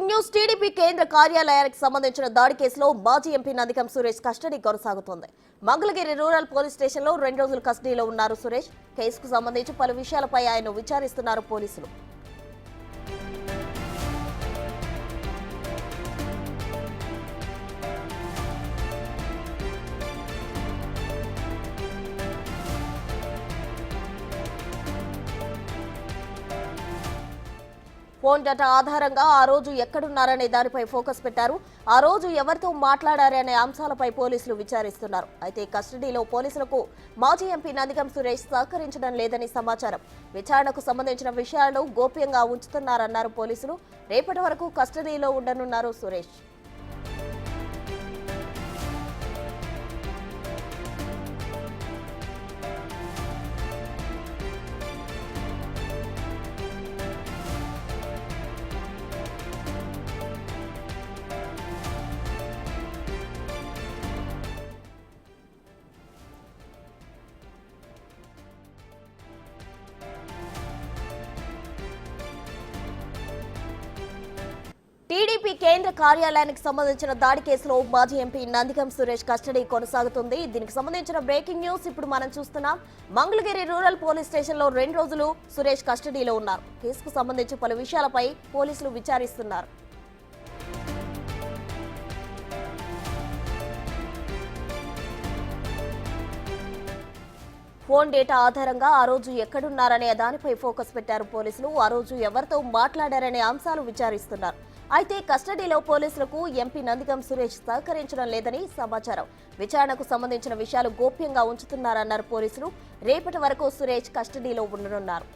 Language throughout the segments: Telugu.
న్యూస్ టీడీపీ కేంద్ర కార్యాలయానికి సంబంధించిన దాడి కేసులో మాజీ ఎంపీ నందిగం సురేష్ కస్టడీ కొనసాగుతోంది. మంగళగిరి రూరల్ పోలీస్ స్టేషన్లో 2 రోజులు కస్టడీలో ఉన్నారు సురేష్. కేసుకు సంబంధించి పలు విషయాలపై ఆయన విచారిస్తున్నారు పోలీసులు. ఫోన్ డేటా ఆధారంగా ఆ రోజు ఎక్కడున్నారనే దానిపై ఫోకస్ పెట్టారు. ఆ రోజు ఎవరితో మాట్లాడారనే అంశాలపై పోలీసులు విచారిస్తున్నారు. అయితే కస్టడీలో పోలీసులకు మాజీ ఎంపీ నందిగం సురేష్ సహకరించడం లేదని సమాచారం. విచారణకు సంబంధించిన విషయాలను గోప్యంగా ఉంచుతున్నారన్నారు పోలీసులు. రేపటి వరకు కస్టడీలో ఉండనున్నారు సురేష్. టీడీపీ కేంద్ర కార్యాలయానికి సంబంధించిన దాడి కేసులో మాజీ ఎంపీ నందిగం సురేష్ కస్టడీ కొనసాగుతుంది. దీనికి సంబంధించిన బ్రేకింగ్ న్యూస్ ఇప్పుడు మనం చూస్తున్నాం. మంగళగిరి రూరల్ పోలీస్ స్టేషన్లో 2 రోజులు సురేష్ కస్టడీలో ఉన్నారు. కేసుకు సంబంధించి పలు విషయాలపై పోలీసులు విచారిస్తున్నారు. ఫోన్ డేటా ఆధారంగా ఆ రోజు ఎక్కడున్నారనే దానిపై ఫోకస్ పెట్టారు పోలీసులు. ఆ రోజు ఎవరితో మాట్లాడారనే అంశాలు విచారిస్తున్నారు. అయితే కస్టడీలో పోలీసులకు ఎంపీ నందిగం సురేష్ సహకరించడం లేదని సమాచారం. విచారణకు సంబంధించిన విషయాలు గోప్యంగా ఉంచుతున్నారన్నారు పోలీసులు. రేపటి వరకు సురేష్ కస్టడీలో ఉండనున్నారు.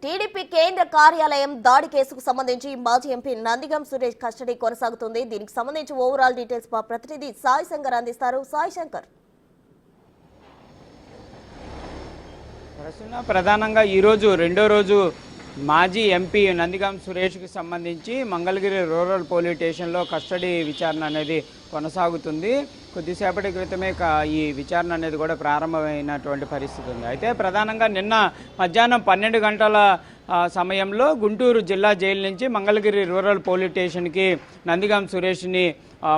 టీడీపీ కేంద్ర కార్యాలయం దాడి కేసుకు సంబంధించి మాజీ ఎంపీ నందిగం సురేష్ కస్టడీ కొనసాగుతుంది. దీనికి సంబంధించి ఓవరాల్ డీటెయిల్స్ మా ప్రతినిధి సాయి శంకర్ అందిస్తారు. సాయి శంకర్, ప్రధానంగా ఈరోజు 2వ రోజు మాజీ ఎంపీ నందిగం సురేష్కి సంబంధించి మంగళగిరి రూరల్ పోలీస్ స్టేషన్లో కస్టడీ విచారణ అనేది కొనసాగుతుంది. కొద్దిసేపటి క్రితమే ఈ విచారణ అనేది కూడా ప్రారంభమైనటువంటి పరిస్థితి ఉంది. అయితే ప్రధానంగా నిన్న మధ్యాహ్నం 12 గంటల సమయంలో గుంటూరు జిల్లా జైలు నుంచి మంగళగిరి రూరల్ పోలీస్ స్టేషన్కి నందిగం సురేష్ని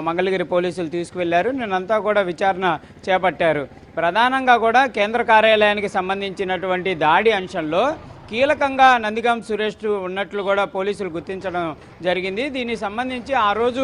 మంగళగిరి పోలీసులు తీసుకువెళ్లారు. నిన్నంతా కూడా విచారణ చేపట్టారు. ప్రధానంగా కూడా కేంద్ర కార్యాలయానికి సంబంధించినటువంటి దాడి అంశంలో కీలకంగా నందిగం సురేష్ ఉన్నట్లు కూడా పోలీసులు గుర్తించడం జరిగింది. దీనికి సంబంధించి ఆ రోజు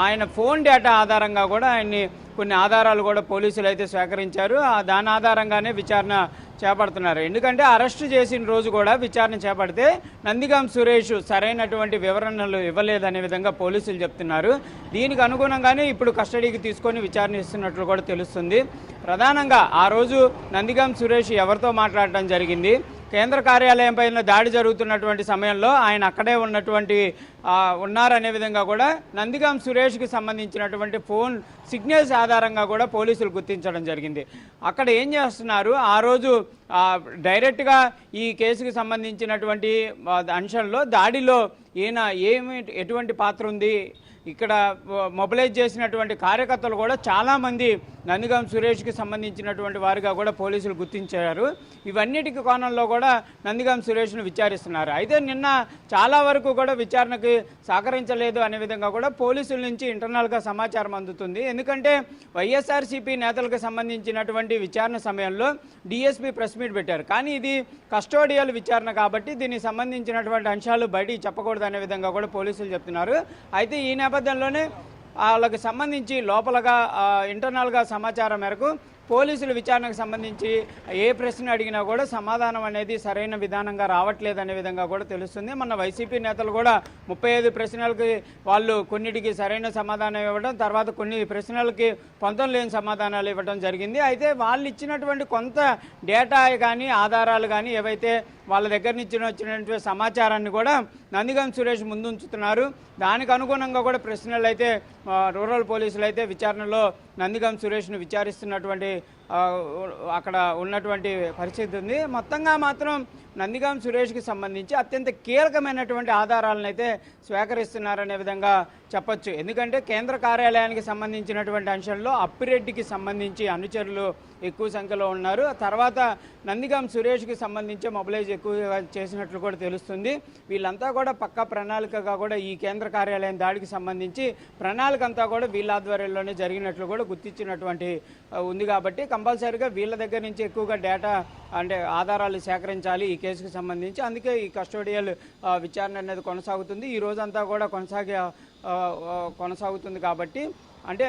ఆయన ఫోన్ డేటా ఆధారంగా కూడా ఆయన్ని కొన్ని ఆధారాలు కూడా పోలీసులు అయితే సేకరించారు. దాని ఆధారంగానే విచారణ చేపడుతున్నారు. ఎందుకంటే అరెస్టు చేసిన రోజు కూడా విచారణ చేపడితే నందిగం సురేష్ సరైనటువంటి వివరణలు ఇవ్వలేదనే విధంగా పోలీసులు చెప్తున్నారు. దీనికి అనుగుణంగానే ఇప్పుడు కస్టడీకి తీసుకొని విచారణ ఇస్తున్నట్లు కూడా తెలుస్తుంది. ప్రధానంగా ఆ రోజు నందిగం సురేష్ ఎవరితో మాట్లాడటం జరిగింది, కేంద్ర కార్యాలయం పైన దాడి జరుగుతున్నటువంటి సమయంలో ఆయన అక్కడే ఉన్నారనే విధంగా కూడా నందిగం సురేష్కి సంబంధించినటువంటి ఫోన్ సిగ్నల్స్ ఆధారంగా కూడా పోలీసులు గుర్తించడం జరిగింది. అక్కడ ఏం చేస్తున్నారు, ఆ రోజు డైరెక్ట్గా ఈ కేసుకు సంబంధించినటువంటి అంశంలో దాడిలో ఎటువంటి పాత్ర ఉంది, ఇక్కడ మొబిలైజ్ చేసినటువంటి కార్యకర్తలు కూడా చాలామంది నందిగం సురేష్కి సంబంధించినటువంటి వారిగా కూడా పోలీసులు గుర్తించారు. ఇవన్నిటికి కోణంలో కూడా నందిగం సురేష్ను విచారిస్తున్నారు. అయితే నిన్న చాలా వరకు కూడా విచారణకి సహకరించలేదు అనే విధంగా కూడా పోలీసుల నుంచి ఇంటర్నల్గా సమాచారం అందుతుంది. ఎందుకంటే వైఎస్ఆర్సీపీ నేతలకు సంబంధించినటువంటి విచారణ సమయంలో డిఎస్పీ ప్రెస్ మీట్ పెట్టారు. కానీ ఇది కస్టోడియల్ విచారణ కాబట్టి దీనికి సంబంధించినటువంటి అంశాలు బయటికి చెప్పకూడదు అనే విధంగా కూడా పోలీసులు చెప్తున్నారు. అయితే ఈ నేపథ్యంలోనే వాళ్ళకి సంబంధించి లోపలగా ఇంటర్నల్గా సమాచారం మేరకు పోలీసులు విచారణకు సంబంధించి ఏ ప్రశ్న అడిగినా కూడా సమాధానం అనేది సరైన విధానంగా రావట్లేదనే విధంగా కూడా తెలుస్తుంది. మన వైసీపీ నేతలు కూడా 35 ప్రశ్నలకి వాళ్ళు కొన్నిటికి సరైన సమాధానం ఇవ్వడం, తర్వాత కొన్ని ప్రశ్నలకి పొంతం లేని సమాధానాలు ఇవ్వడం జరిగింది. అయితే వాళ్ళు ఇచ్చినటువంటి కొంత డేటా కానీ ఆధారాలు కానీ ఏవైతే వాళ్ళ దగ్గర నుంచి వచ్చినటువంటి సమాచారాన్ని కూడా నందిగం సురేష్ ముందు ఉంచుతున్నారు. దానికి అనుగుణంగా కూడా ప్రశ్నలు అయితే రూరల్ పోలీసులు అయితే విచారణలో నందిగం సురేష్ను విచారిస్తున్నటువంటి అక్కడ ఉన్నటువంటి పరిస్థితి ఉంది. మొత్తంగా మాత్రం నందిగం సురేష్కి సంబంధించి అత్యంత కీలకమైనటువంటి ఆధారాలను అయితే స్వీకరిస్తున్నారనే విధంగా చెప్పొచ్చు. ఎందుకంటే కేంద్ర కార్యాలయానికి సంబంధించినటువంటి అంశంలో అప్పిరెడ్డికి సంబంధించి అనుచరులు ఎక్కువ సంఖ్యలో ఉన్నారు. తర్వాత నందిగం సురేష్కి సంబంధించి మొబిలైజ్ ఎక్కువగా చేసినట్లు కూడా తెలుస్తుంది. వీళ్ళంతా కూడా పక్కా ప్రణాళికగా కూడా ఈ కేంద్ర కార్యాలయం దాడికి సంబంధించి ప్రణాళిక అంతా కూడా వీళ్ళ ఆధ్వర్యంలోనే జరిగినట్లు కూడా గుర్తించినటువంటి ఉంది. కాబట్టి కంపల్సరీగా వీళ్ళ దగ్గర నుంచి ఎక్కువగా డేటా అంటే ఆధారాలు సేకరించాలి ఈ కేసుకు సంబంధించి. అందుకే ఈ కస్టోడియల్ విచారణ అనేది కొనసాగుతుంది. ఈ రోజంతా కూడా కొనసాగుతుంది. కాబట్టి అంటే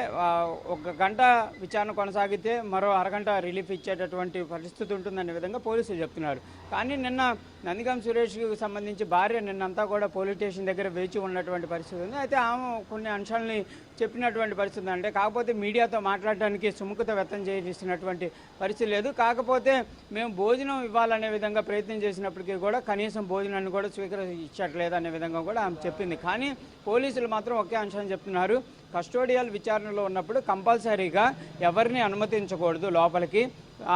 ఒక గంట విచారణ కొనసాగితే మరో అరగంట రిలీఫ్ ఇచ్చేటటువంటి పరిస్థితి ఉంటుందనే విధంగా పోలీసులు చెప్తున్నారు. కానీ నిన్న నందిగం సురేష్కి సంబంధించి భార్య నిన్నంతా కూడా పోలీస్ స్టేషన్ దగ్గర వేచి ఉన్నటువంటి పరిస్థితి ఉంది. అయితే ఆమె కొన్ని అంశాలని చెప్పినటువంటి పరిస్థితి అంటే కాకపోతే మీడియాతో మాట్లాడడానికి సుముఖత వ్యక్తం చేసినటువంటి పరిస్థితి లేదు. కాకపోతే మేము భోజనం ఇవ్వాలనే విధంగా ప్రయత్నం చేసినప్పటికీ కూడా కనీసం భోజనాన్ని కూడా స్వీకరించట్లేదు అనే విధంగా కూడా ఆమె చెప్పింది. కానీ పోలీసులు మాత్రం ఒకే అంశాన్ని చెప్తున్నారు, కస్టోడియల్ విచారణలో ఉన్నప్పుడు కంపల్సరీగా ఎవరిని అనుమతించకూడదు లోపలికి.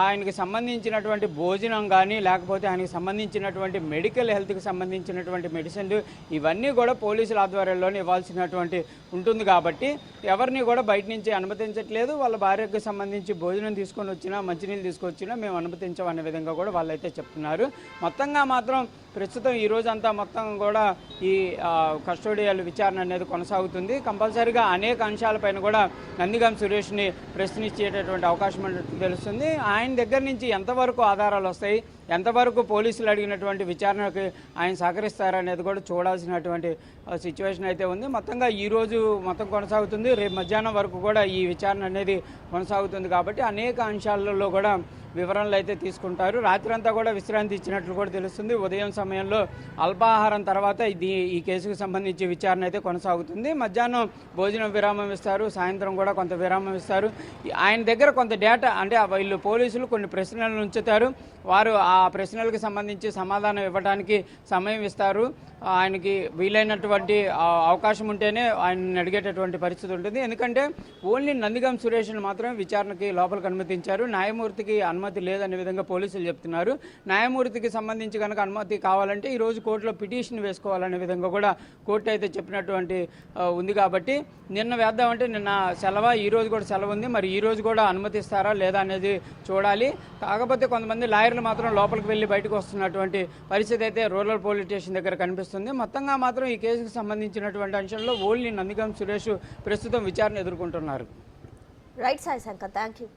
ఆయనకి సంబంధించినటువంటి భోజనం కానీ లేకపోతే ఆయనకి సంబంధించినటువంటి మెడికల్ హెల్త్కి సంబంధించినటువంటి మెడిసిన్లు ఇవన్నీ కూడా పోలీసుల ఆధ్వర్యంలోనే ఇవ్వాల్సినటువంటి ఉంటుంది. కాబట్టి ఎవరిని కూడా బయట నుంచి అనుమతించట్లేదు. వాళ్ళ భార్యకు సంబంధించి భోజనం తీసుకొని వచ్చినా మంచినీళ్ళు తీసుకొచ్చినా మేము అనుమతించమనే విధంగా కూడా వాళ్ళైతే చెప్తున్నారు. మొత్తంగా మాత్రం ప్రస్తుతం ఈ రోజంతా మొత్తం కూడా ఈ కస్టోడియల్ విచారణ అనేది కొనసాగుతుంది. కంపల్సరీగా అనేక అంశాలపైన కూడా నందిగం సురేష్ని ప్రశ్నించేటటువంటి అవకాశం ఉన్నట్టు తెలుస్తుంది. ఆయన దగ్గర నుంచి ఎంతవరకు ఆధారాలు వస్తాయి, ఎంతవరకు పోలీసులు అడిగినటువంటి విచారణకి ఆయన సహకరిస్తారనేది కూడా చూడాల్సినటువంటి సిచ్యువేషన్ అయితే ఉంది. మొత్తంగా ఈరోజు మొత్తం కొనసాగుతుంది. రేపు మధ్యాహ్నం వరకు కూడా ఈ విచారణ అనేది కొనసాగుతుంది. కాబట్టి అనేక అంశాలలో కూడా వివరణలు అయితే తీసుకుంటారు. రాత్రి అంతా కూడా విశ్రాంతి ఇచ్చినట్లు కూడా తెలుస్తుంది. ఉదయం సమయంలో అల్పాహారం తర్వాత ఈ కేసుకు సంబంధించి విచారణ అయితే కొనసాగుతుంది. మధ్యాహ్నం భోజనం విరామం ఇస్తారు, సాయంత్రం కూడా కొంత విరామం ఇస్తారు. ఆయన దగ్గర కొంత డేటా అంటే వీళ్ళు పోలీసులు కొన్ని ప్రశ్నలను ఉంచుతారు. వారు ఆ ప్రశ్నలకు సంబంధించి సమాధానం ఇవ్వడానికి సమయం ఇస్తారు. ఆయనకి వీలైనటువంటి అవకాశం ఉంటేనే ఆయన్ని అడిగేటటువంటి పరిస్థితి ఉంటుంది. ఎందుకంటే ఓన్లీ నందిగం సురేష్ను మాత్రమే విచారణకి లోపలికి అనుమతించారు. న్యాయమూర్తికి అనుమతి లేదనే విధంగా పోలీసులు చెప్తున్నారు. న్యాయమూర్తికి సంబంధించి కనుక అనుమతి కావాలంటే ఈరోజు కోర్టులో పిటిషన్ వేసుకోవాలనే విధంగా కూడా కోర్టు అయితే చెప్పినటువంటి ఉంది. కాబట్టి నిన్న వేద్దామంటే నిన్న సెలవు, ఈరోజు కూడా సెలవు ఉంది. మరి ఈరోజు కూడా అనుమతిస్తారా లేదా అనేది చూడాలి. కాకపోతే కొంతమంది లాయర్లు మాత్రం లోపలికి వెళ్ళి బయటకు వస్తున్నటువంటి పరిస్థితి అయితే రూరల్ పోలీస్ స్టేషన్ దగ్గర కనిపిస్తుంది. మొత్తంగా మాత్రం ఈ కేసుకు సంబంధించినటువంటి అంశంలో ఓన్లీ నందిగం సురేష్ ప్రస్తుతం విచారణ ఎదుర్కొంటున్నారు. Right Sai Shankar, thank you.